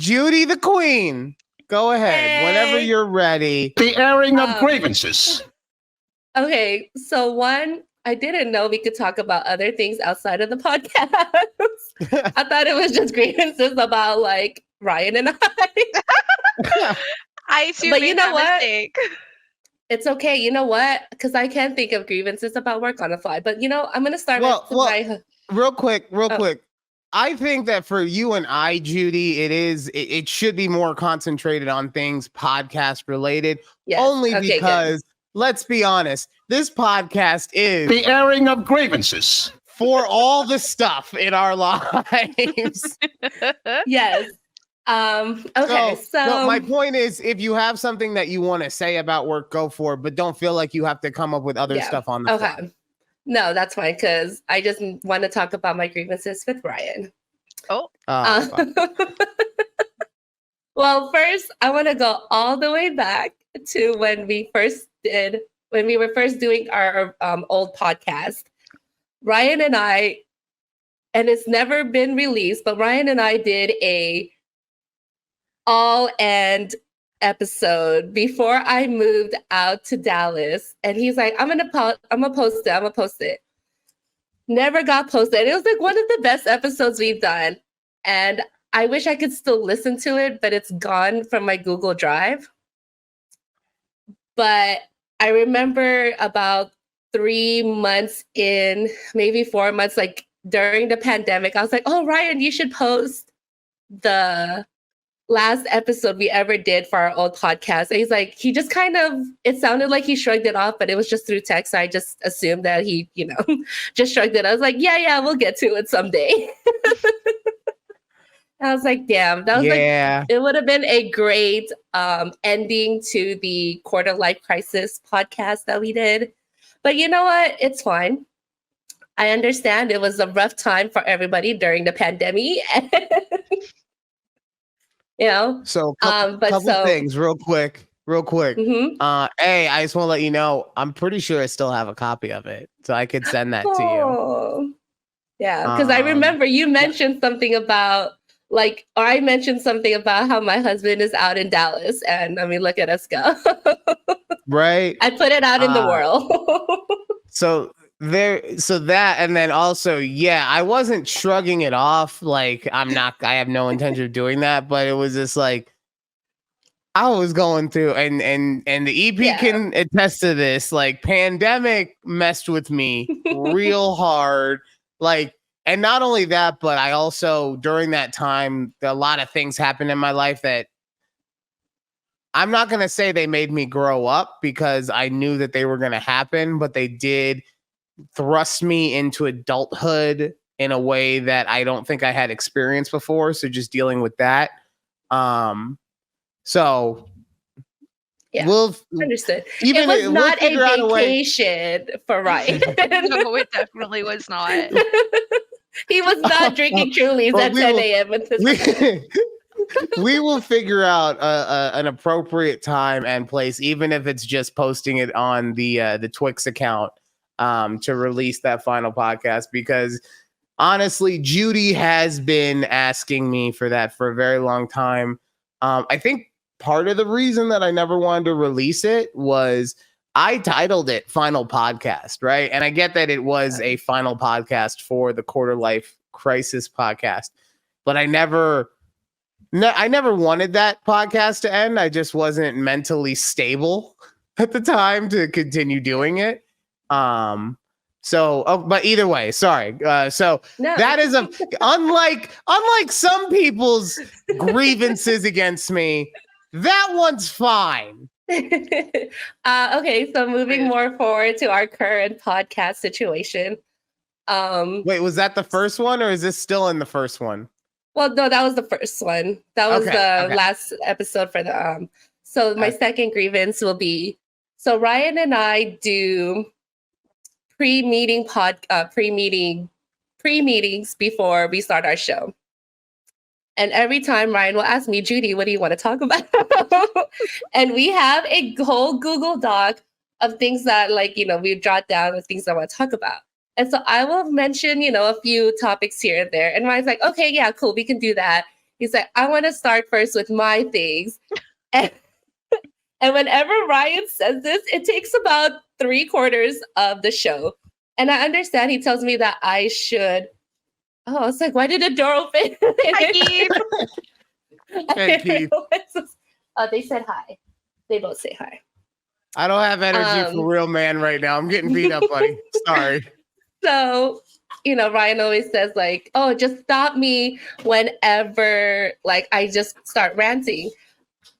Judy the Queen. Go ahead whenever you're ready. The airing of grievances. Okay, so one, I didn't know we could talk about other things outside of the podcast. I thought it was just grievances about like Ryan and I. I too But made you know that what? mistake. It's okay. You know what? Because I can't think of grievances about work on the fly. But I'm going to start with my... Real quick. I think that for you and I, Judy, it should be more concentrated on things podcast related. Yes. Only because, let's be honest, this podcast is the airing of grievances for all the stuff in our lives. Yes. Okay. So my point is, if you have something that you want to say about work, go for it, but don't feel like you have to come up with other stuff on the fly. No, that's fine, because I just want to talk about my grievances with Ryan. Oh. Well, first, I want to go all the way back to when we were first doing our old podcast. Ryan and I, and it's never been released, but Ryan and I did a all-end episode before I moved out to Dallas, and he's like, I'm gonna post it. Never got posted. It was like one of the best episodes we've done, and I wish I could still listen to it, but it's gone from my Google Drive. But I remember about 3 months in, maybe 4 months, like during the pandemic, I was like, oh, Ryan, you should post the last episode we ever did for our old podcast. And he's like, he just it sounded like he shrugged it off, but it was just through text. So I just assumed that he, just shrugged it. I was like, yeah, we'll get to it someday. I was like, damn, that was it would have been a great ending to the Quarter Life Crisis podcast that we did. But you know what? It's fine. I understand it was a rough time for everybody during the pandemic. So couple things real quick. Mm-hmm. I just want to let you know, I'm pretty sure I still have a copy of it, so I could send that to you. Yeah, because I remember you mentioned something about I mentioned something about how my husband is out in Dallas, and I mean, look at us go. Right. I put it out in the world. And then also, I wasn't shrugging it off. Like, I have no intention of doing that, but it was just like, I was going through, and the EP can attest to this, like, pandemic messed with me real hard. Like, and not only that, but I also, during that time, a lot of things happened in my life that I'm not going to say they made me grow up, because I knew that they were going to happen, but they did thrust me into adulthood in a way that I don't think I had experienced before. So just dealing with that. We'll understood. It was not a vacation for Ryan. No, it definitely was not. He was not drinking Trulies at 10 a.m. We will figure out an appropriate time and place, even if it's just posting it on the Twix account to release that final podcast, because honestly, Judy has been asking me for that for a very long time. I think part of the reason that I never wanted to release it was I titled it Final Podcast, right? And I get that it was a final podcast for the Quarter Life Crisis podcast, but I never wanted that podcast to end. I just wasn't mentally stable at the time to continue doing it. But either way, sorry. That is unlike some people's grievances against me. That one's fine. Okay, so moving more forward to our current podcast situation. Wait, was that the first one, or is this still in the first one? Well, no, that was the first one. That was the last episode for the So my second grievance will be, so Ryan and I do pre-meetings before we start our show. And every time Ryan will ask me, Judy, what do you want to talk about? And we have a whole Google Doc of things that we've jotted down of things I want to talk about. And so I will mention, a few topics here and there. And Ryan's like, okay, yeah, cool, we can do that. He's like, I want to start first with my things. And, and whenever Ryan says this, it takes about 3/4 of the show. And I understand he tells me that I should. Oh, I was like, why did the door open? Hi, Keith. Hey, Keith. Oh, they said hi. They both say hi. I don't have energy for real man right now. I'm getting beat up, buddy. Sorry. So, Ryan always says like, oh, just stop me whenever like I just start ranting.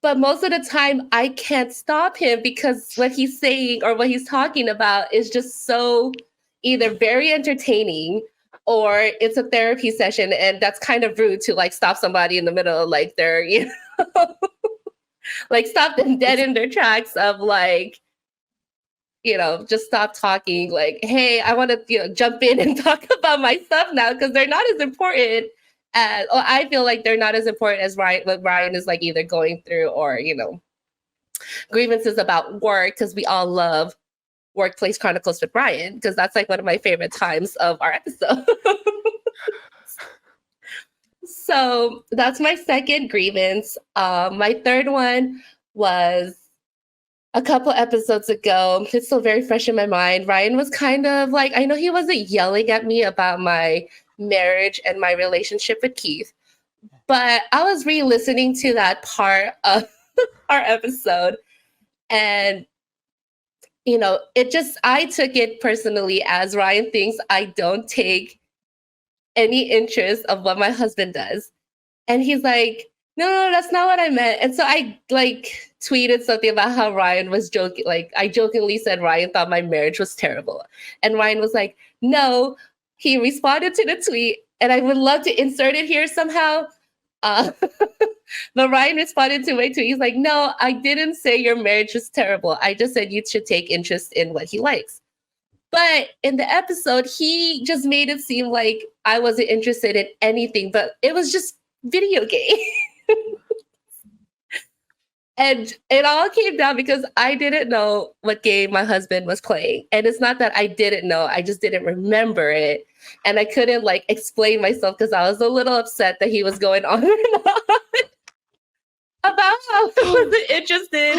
But most of the time I can't stop him because what he's saying or what he's talking about is just so either very entertaining or it's a therapy session. And that's kind of rude to like stop somebody in the middle of like their, like stop them dead in their tracks of like, just stop talking. Like, hey, I want to jump in and talk about my stuff now because they're not as important as, or I feel like they're not as important as what Ryan is like either going through or, grievances about work because we all love Workplace Chronicles with Ryan because that's like one of my favorite times of our episode. So that's my second grievance. My third one was a couple episodes ago. It's still very fresh in my mind. Ryan was kind of like, I know he wasn't yelling at me about my marriage and my relationship with Keith, but I was re-listening to that part of our episode. And, I took it personally as Ryan thinks I don't take any interest of what my husband does. And he's like, no, that's not what I meant. And so I like tweeted something about how Ryan was joking. Like I jokingly said Ryan thought my marriage was terrible. And Ryan was like, no, he responded to the tweet and I would love to insert it here somehow. But Ryan responded to my tweet. He's like, no, I didn't say your marriage was terrible. I just said you should take interest in what he likes. But in the episode, he just made it seem like I wasn't interested in anything, but it was just video game. And it all came down because I didn't know what game my husband was playing. And it's not that I didn't know, I just didn't remember it. And I couldn't like explain myself because I was a little upset that he was going on and on about how I wasn't interested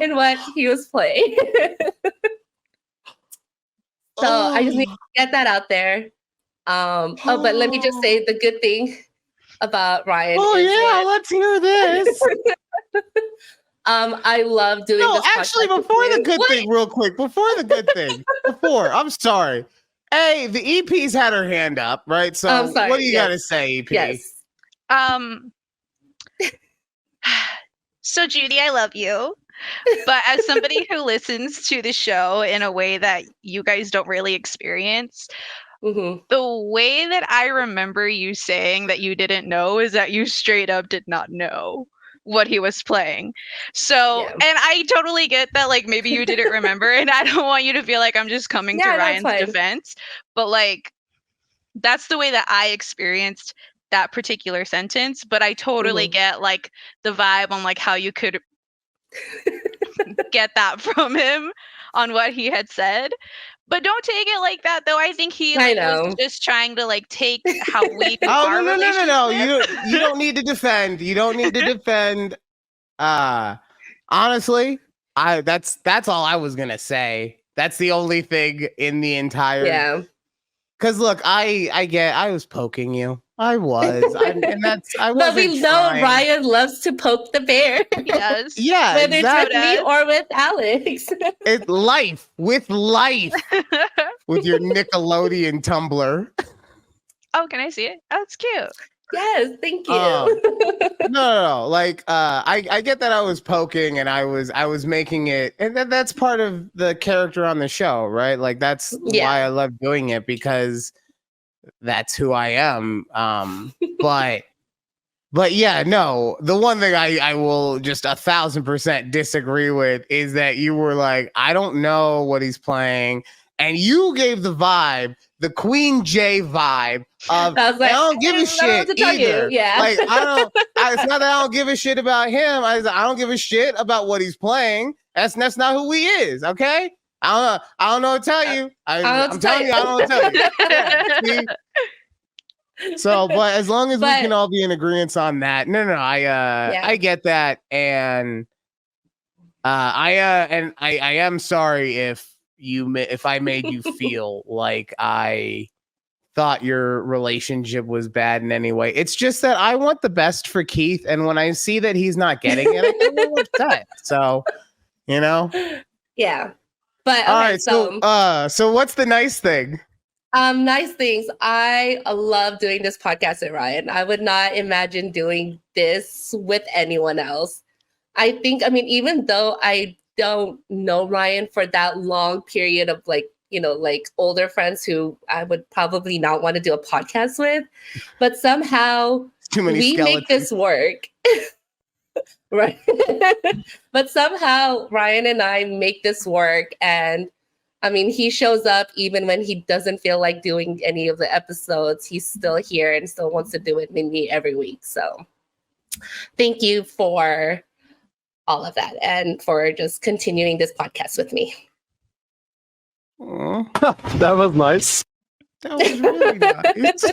in what he was playing. So I just need to get that out there. But let me just say the good thing about Ryan. Oh yeah, let's hear this. I love doing this. Actually, before the good thing, real quick, I'm sorry. Hey, the EP's had her hand up, right? So what do you got to say, EP? Yes. So Judy, I love you. But as somebody who listens to the show in a way that you guys don't really experience, the way that I remember you saying that you didn't know is that you straight up did not know what he was playing. So, and I totally get that, like, maybe you didn't remember, and I don't want you to feel like I'm just coming to Ryan's defense, but like, that's the way that I experienced that particular sentence. But I totally get like the vibe on like how you could get that from him on what he had said. But don't take it like that, though. I think he was just trying to like take how we do our relationship. No. You don't need to defend. You don't need to defend. Honestly, that's all I was gonna say. That's the only thing in the entire. Yeah. Because look, I was poking you. I was, but we know Ryan loves to poke the bear. He does. Yeah, whether it's with me or with Alex. It's life with your Nickelodeon Tumblr. Oh, can I see it? Oh, it's cute. Yes, thank you. No. Like, I get that I was poking and I was making it, and that's part of the character on the show, right? Like, that's why I love doing it because that's who I am. But yeah, no, the one thing I will just 1,000% disagree with is that you were like, I don't know what he's playing. And you gave the vibe, the Queen J vibe of, I don't give a shit either. Yeah. Like, it's not that I don't give a shit about him. I don't give a shit about what he's playing. That's not who he is. Okay. I don't know what to tell you. I'm telling you, I don't know what to tell you. So, but as long as we can all be in agreement on that, I get that, and I am sorry if I made you feel like I thought your relationship was bad in any way. It's just that I want the best for Keith, and when I see that he's not getting it, I get a little upset. So, yeah. But okay, all right, so what's the nice thing? Nice things. I love doing this podcast with Ryan. I would not imagine doing this with anyone else. Even though I don't know Ryan for that long period of like older friends who I would probably not want to do a podcast with, but somehow we make this work. Right. But somehow Ryan and I make this work, and he shows up even when he doesn't feel like doing any of the episodes. He's still here and still wants to do it with me every week. So thank you for all of that and for just continuing this podcast with me. That was nice. That was really nice.